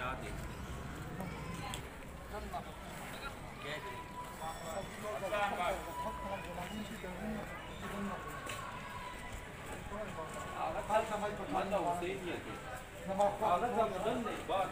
राह देखते हैं। على حسب ما يكون عندنا وصية كده. على حسب ما